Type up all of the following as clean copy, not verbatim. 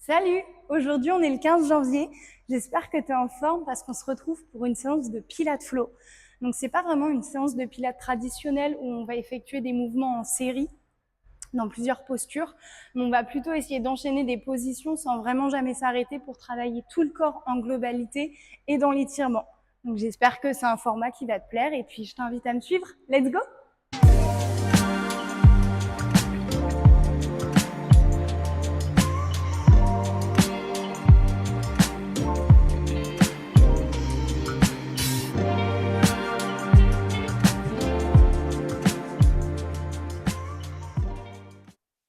Salut! Aujourd'hui, on est le 15 janvier. J'espère que tu es en forme parce qu'on se retrouve pour une séance de Pilates Flow. Donc, c'est pas vraiment une séance de Pilates traditionnelle où on va effectuer des mouvements en série dans plusieurs postures, mais on va plutôt essayer d'enchaîner des positions sans vraiment jamais s'arrêter pour travailler tout le corps en globalité et dans l'étirement. Donc, j'espère que c'est un format qui va te plaire et puis je t'invite à me suivre. Let's go!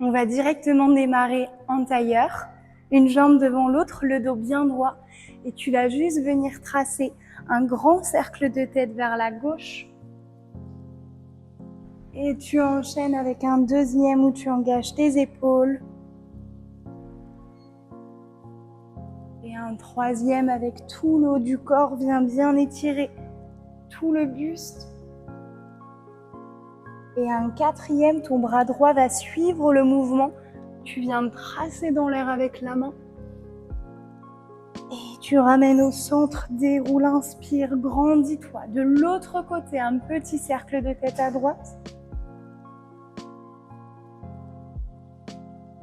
On va directement démarrer en tailleur, une jambe devant l'autre, le dos bien droit. Et tu vas juste venir tracer un grand cercle de tête vers la gauche. Et tu enchaînes avec un deuxième où tu engages tes épaules. Et un troisième avec tout le haut du corps, viens bien étirer tout le buste. Et un quatrième, ton bras droit va suivre le mouvement. Tu viens tracer dans l'air avec la main. Et tu ramènes au centre, déroule, inspire, grandis-toi. De l'autre côté, un petit cercle de tête à droite.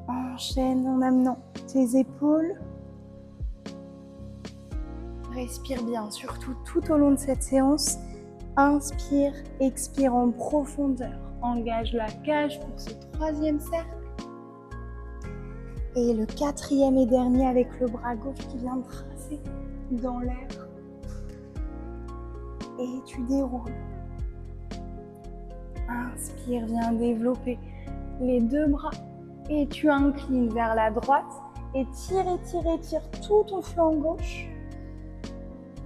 Enchaîne en amenant tes épaules. Respire bien, surtout tout au long de cette séance. Inspire, expire en profondeur. Engage la cage pour ce troisième cercle. Et le quatrième et dernier avec le bras gauche qui vient tracer dans l'air. Et tu déroules. Inspire, viens développer les deux bras. Et tu inclines vers la droite. Et tire, tout ton flanc gauche.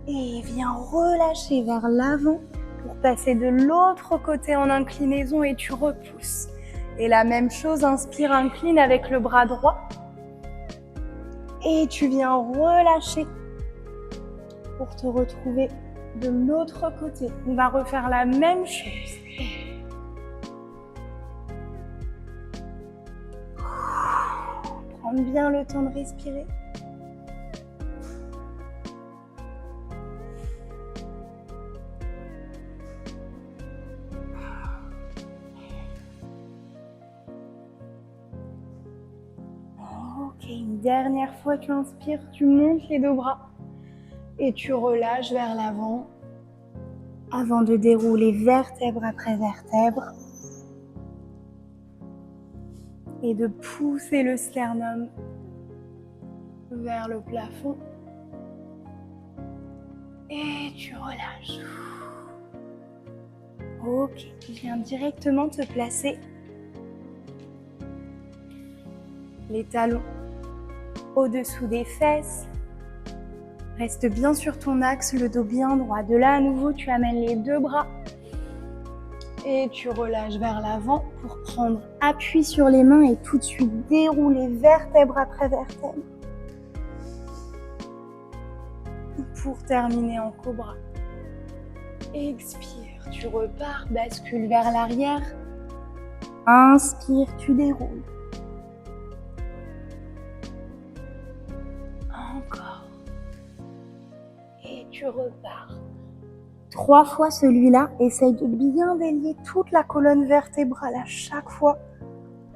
Et viens relâcher vers l'avant pour passer de l'autre côté en inclinaison et tu repousses. Et la même chose, inspire, incline avec le bras droit. Et tu viens relâcher pour te retrouver de l'autre côté. On va refaire la même chose. Prends bien le temps de respirer. Ok, une dernière fois, tu inspires, tu montes les deux bras et tu relâches vers l'avant avant de dérouler vertèbre après vertèbre et de pousser le sternum vers le plafond et tu relâches. Ok, viens directement te placer les talons au-dessous des fesses. Reste bien sur ton axe, le dos bien droit. De là, à nouveau, tu amènes les deux bras et tu relâches vers l'avant pour prendre appui sur les mains et tout de suite dérouler vertèbre après vertèbre. Pour terminer en cobra. Expire, tu repars, bascule vers l'arrière. Inspire, tu déroules. Encore. Et tu repars. 3 fois celui-là, essaye de bien délier toute la colonne vertébrale à chaque fois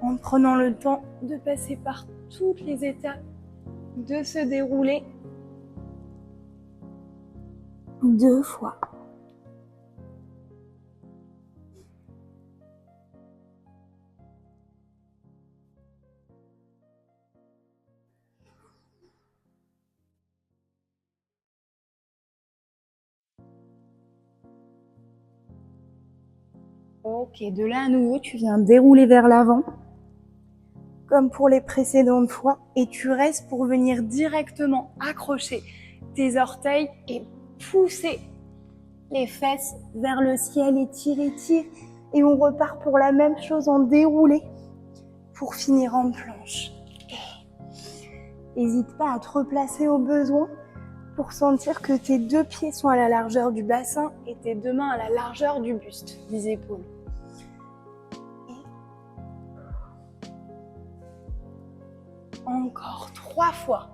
en prenant le temps de passer par toutes les étapes, de se dérouler 2 fois. Ok, de là à nouveau, tu viens dérouler vers l'avant, comme pour les précédentes fois, et tu restes pour venir directement accrocher tes orteils et pousser les fesses vers le ciel, étire, et on repart pour la même chose en déroulé pour finir en planche. N'hésite pas à te replacer au besoin pour sentir que tes deux pieds sont à la largeur du bassin et tes deux mains à la largeur du buste, des épaules. Encore 3 fois.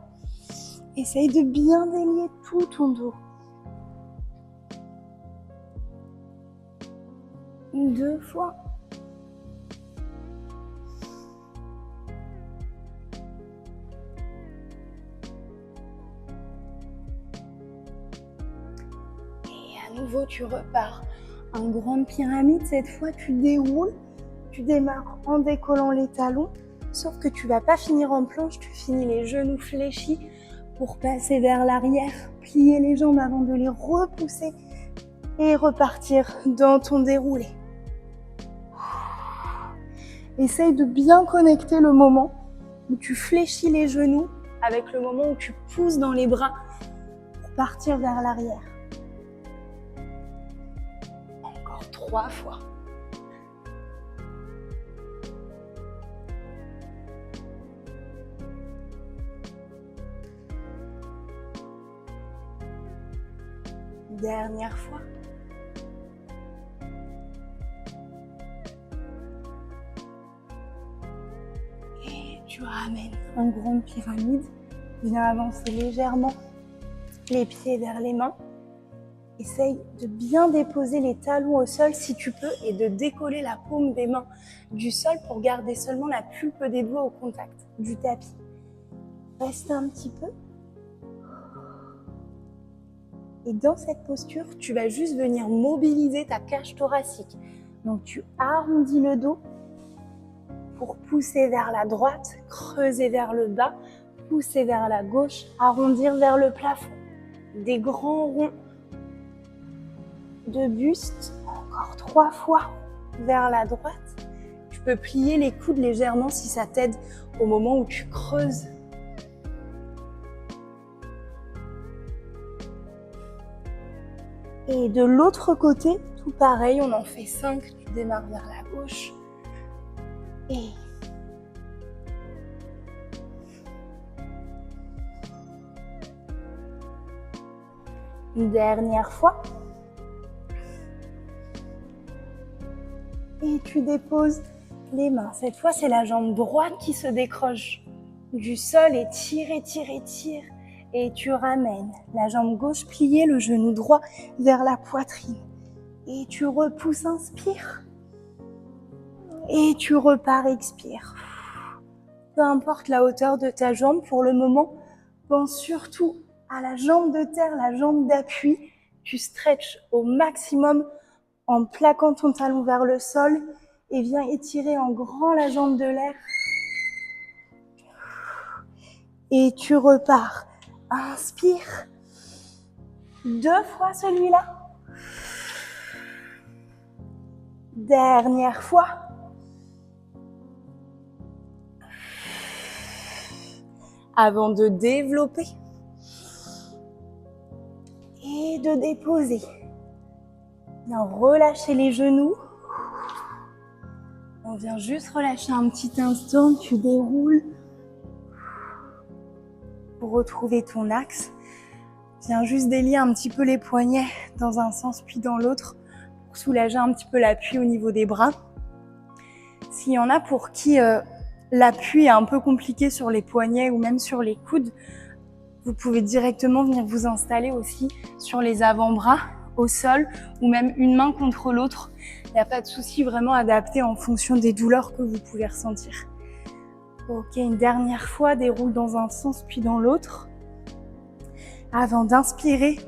Essaye de bien délier tout ton dos. 2 fois. Et à nouveau, tu repars. En grande pyramide, cette fois, tu déroules. Tu démarres en décollant les talons. Sauf que tu vas pas finir en planche, tu finis les genoux fléchis pour passer vers l'arrière, plier les jambes avant de les repousser et repartir dans ton déroulé. Essaye de bien connecter le moment où tu fléchis les genoux avec le moment où tu pousses dans les bras pour partir vers l'arrière. Encore 3 fois. Dernière fois. Et tu ramènes en grande pyramide. Viens avancer légèrement les pieds vers les mains. Essaye de bien déposer les talons au sol si tu peux et de décoller la paume des mains du sol pour garder seulement la pulpe des doigts au contact du tapis. Reste un petit peu. Et dans cette posture, tu vas juste venir mobiliser ta cage thoracique. Donc tu arrondis le dos pour pousser vers la droite, creuser vers le bas, pousser vers la gauche, arrondir vers le plafond. Des grands ronds de buste, encore 3 fois vers la droite. Tu peux plier les coudes légèrement si ça t'aide au moment où tu creuses. Et de l'autre côté, tout pareil, on en fait 5. Tu démarres vers la gauche. Et une dernière fois. Et tu déposes les mains. Cette fois, c'est la jambe droite qui se décroche du sol et tire, étire, étire. Et tu ramènes la jambe gauche pliée, le genou droit vers la poitrine. Et tu repousses, inspire. Et tu repars, expire. Peu importe la hauteur de ta jambe, pour le moment, pense surtout à la jambe de terre, la jambe d'appui. Tu stretches au maximum en plaquant ton talon vers le sol et viens étirer en grand la jambe de l'air. Et tu repars. Inspire. 2 fois celui-là. Dernière fois. Avant de développer et de déposer. Viens relâcher les genoux. On vient juste relâcher un petit instant. Tu déroules pour retrouver ton axe. Viens juste délier un petit peu les poignets dans un sens puis dans l'autre pour soulager un petit peu l'appui au niveau des bras. S'il y en a pour qui l'appui est un peu compliqué sur les poignets ou même sur les coudes, vous pouvez directement venir vous installer aussi sur les avant-bras au sol ou même une main contre l'autre. Il n'y a pas de souci, vraiment adapté en fonction des douleurs que vous pouvez ressentir. Ok, une dernière fois, déroule dans un sens puis dans l'autre. Avant d'inspirer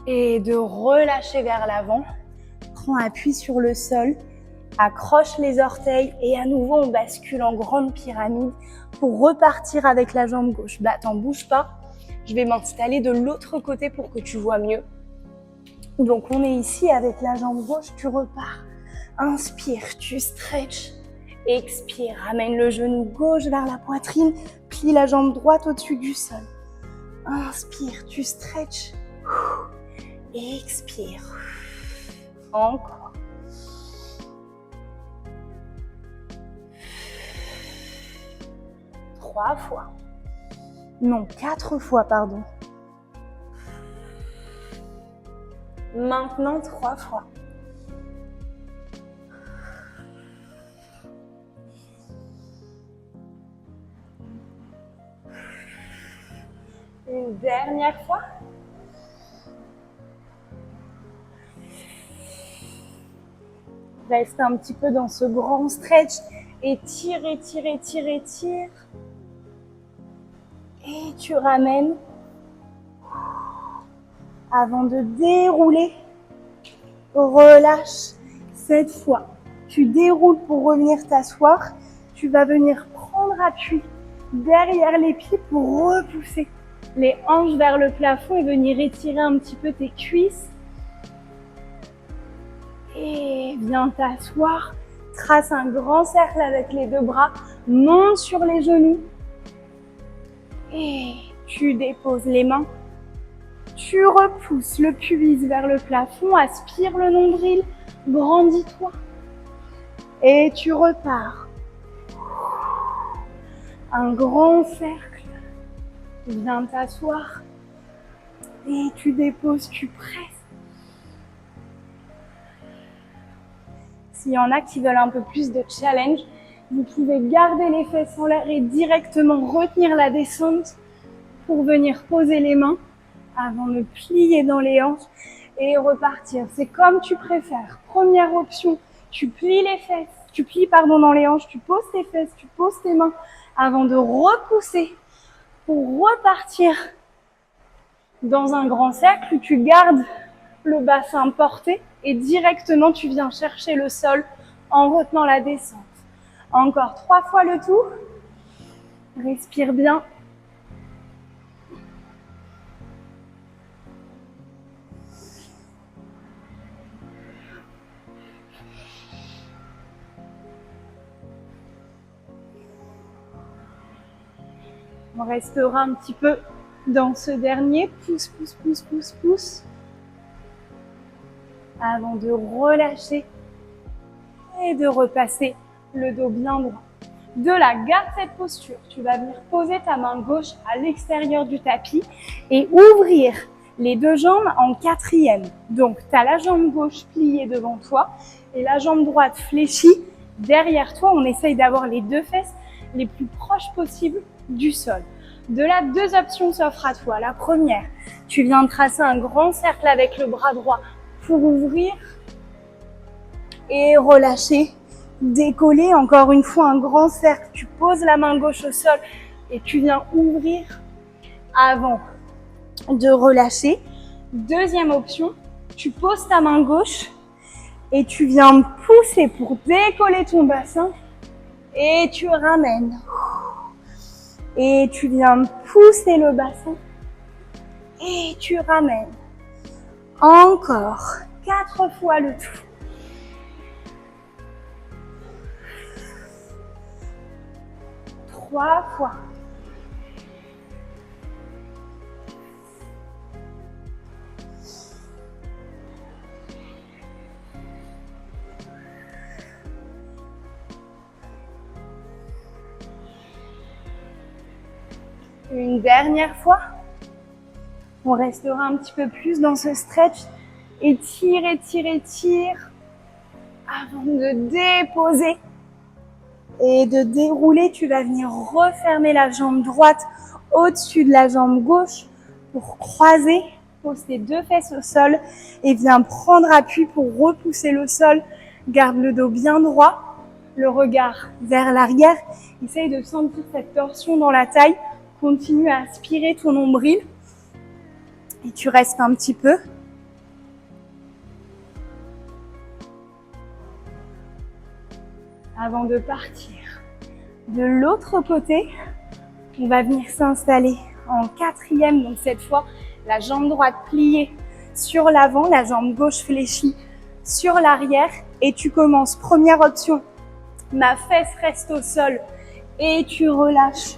et de relâcher vers l'avant, prends appui sur le sol, accroche les orteils et à nouveau on bascule en grande pyramide pour repartir avec la jambe gauche. Bah, t'en bouge pas, je vais m'installer de l'autre côté pour que tu vois mieux. Donc on est ici avec la jambe gauche, tu repars. Inspire, tu stretches. Expire, ramène le genou gauche vers la poitrine, plie la jambe droite au-dessus du sol. Inspire, tu stretches. Expire. Encore. Trois fois. Non, 4 fois, pardon. Maintenant, 3 fois. Une dernière fois. Reste un petit peu dans ce grand stretch. Étire, étire, étire, étire. Et tu ramènes. Avant de dérouler, relâche. Cette fois, tu déroules pour revenir t'asseoir. Tu vas venir prendre appui derrière les pieds pour repousser les hanches vers le plafond et venir étirer un petit peu tes cuisses. Et viens t'asseoir. Trace un grand cercle avec les deux bras. Monte sur les genoux. Et tu déposes les mains. Tu repousses le pubis vers le plafond. Aspire le nombril. Brandis-toi. Et tu repars. Un grand cercle. Viens t'asseoir. Et tu déposes, tu presses. S'il y en a qui veulent un peu plus de challenge, vous pouvez garder les fesses en l'air et directement retenir la descente pour venir poser les mains avant de plier dans les hanches et repartir. C'est comme tu préfères. Première option, tu plies les fesses, dans les hanches, tu poses tes fesses, tu poses tes mains avant de repousser pour repartir dans un grand cercle où tu gardes le bassin porté et directement tu viens chercher le sol en retenant la descente. Encore 3 fois le tour. Respire bien. On restera un petit peu dans ce dernier. Pousse, pousse, pousse, pousse, pousse. Avant de relâcher et de repasser le dos bien droit. De là, garde cette posture. Tu vas venir poser ta main gauche à l'extérieur du tapis et ouvrir les deux jambes en quatrième. Donc, tu as la jambe gauche pliée devant toi et la jambe droite fléchie derrière toi. On essaye d'avoir les deux fesses les plus proches possibles du sol. De là, 2 options s'offrent à toi. La première, tu viens tracer un grand cercle avec le bras droit pour ouvrir et relâcher. Décoller, encore une fois, un grand cercle. Tu poses la main gauche au sol et tu viens ouvrir avant de relâcher. Deuxième option, tu poses ta main gauche et tu viens pousser pour décoller ton bassin et tu ramènes. Et tu viens pousser le bassin et tu ramènes. Encore 4 fois le tout. Trois fois. Une dernière fois. On restera un petit peu plus dans ce stretch. Étire, étire, étire. Avant de déposer et de dérouler, tu vas venir refermer la jambe droite au-dessus de la jambe gauche pour croiser. Pose tes 2 fesses au sol et viens prendre appui pour repousser le sol. Garde le dos bien droit, le regard vers l'arrière. Essaye de sentir cette torsion dans la taille. Continue à aspirer ton nombril. Et tu restes un petit peu. Avant de partir. De l'autre côté, on va venir s'installer en quatrième. Donc cette fois, la jambe droite pliée sur l'avant, la jambe gauche fléchie sur l'arrière. Et tu commences. Première option, ma fesse reste au sol et tu relâches.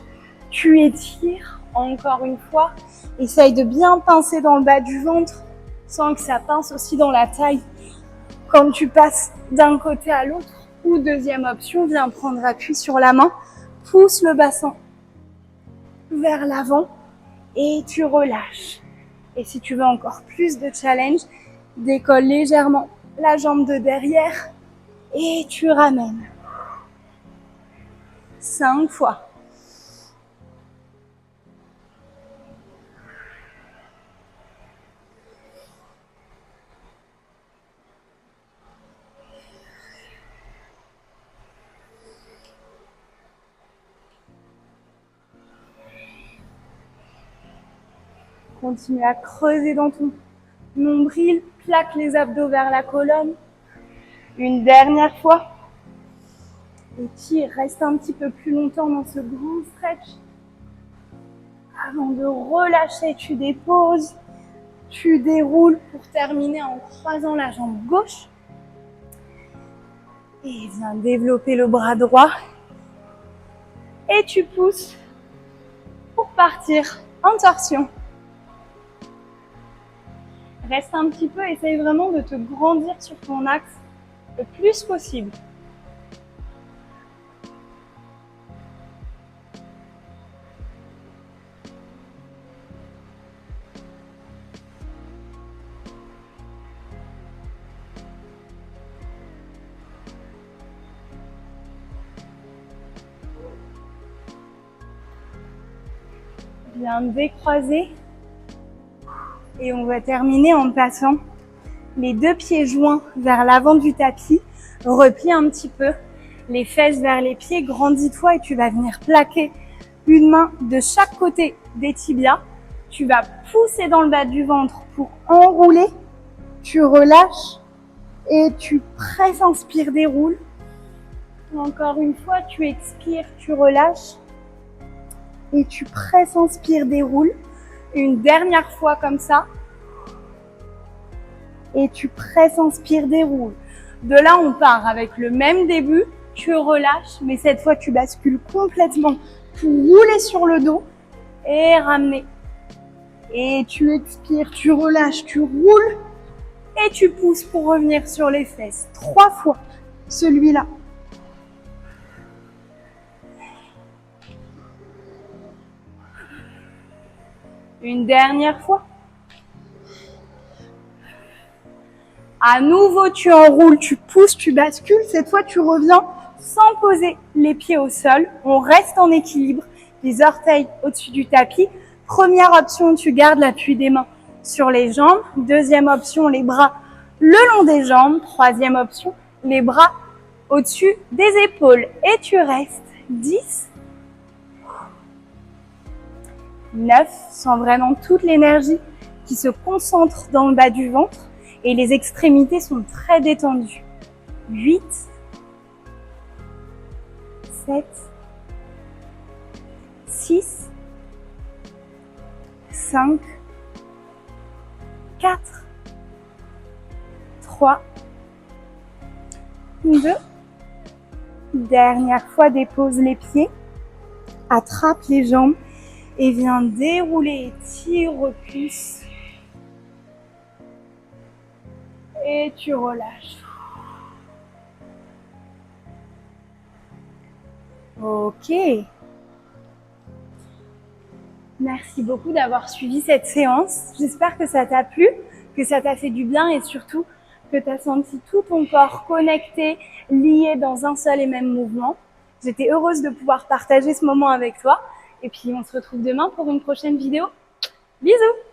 Tu étires. Encore une fois, essaye de bien pincer dans le bas du ventre sans que ça pince aussi dans la taille quand tu passes d'un côté à l'autre. Ou deuxième option, viens prendre appui sur la main, pousse le bassin vers l'avant et tu relâches. Et si tu veux encore plus de challenge, décolle légèrement la jambe de derrière et tu ramènes. 5 fois. Continue à creuser dans ton nombril, plaque les abdos vers la colonne. Une dernière fois. Étire, reste un petit peu plus longtemps dans ce grand stretch. Avant de relâcher, tu déposes, tu déroules pour terminer en croisant la jambe gauche. Et viens développer le bras droit. Et tu pousses pour partir en torsion. Reste un petit peu, essaye vraiment de te grandir sur ton axe le plus possible. Bien décroiser. Et on va terminer en passant les deux pieds joints vers l'avant du tapis. Replie un petit peu les fesses vers les pieds, grandis-toi et tu vas venir plaquer une main de chaque côté des tibias. Tu vas pousser dans le bas du ventre pour enrouler. Tu relâches et tu presses, inspire, déroule. Encore une fois, tu expires, tu relâches et tu presses, inspire, déroule. Une dernière fois comme ça. Et tu presses, inspire, déroule. De là, on part avec le même début. Tu relâches, mais cette fois, tu bascules complètement pour rouler sur le dos et ramener. Et tu expires, tu relâches, tu roules et tu pousses pour revenir sur les fesses. 3 fois celui-là. Une dernière fois. À nouveau, tu enroules, tu pousses, tu bascules. Cette fois, tu reviens sans poser les pieds au sol. On reste en équilibre, les orteils au-dessus du tapis. Première option, tu gardes l'appui des mains sur les jambes. Deuxième option, les bras le long des jambes. Troisième option, les bras au-dessus des épaules. Et tu restes 10, 9, sens vraiment toute l'énergie qui se concentre dans le bas du ventre. Et les extrémités sont très détendues. 8, 7, 6, 5, 4, 3, 2. Dernière fois, dépose les pieds, attrape les jambes et viens dérouler, tire, repousse. Et tu relâches. Ok. Merci beaucoup d'avoir suivi cette séance. J'espère que ça t'a plu, que ça t'a fait du bien et surtout que tu as senti tout ton corps connecté, lié dans un seul et même mouvement. J'étais heureuse de pouvoir partager ce moment avec toi. Et puis on se retrouve demain pour une prochaine vidéo. Bisous!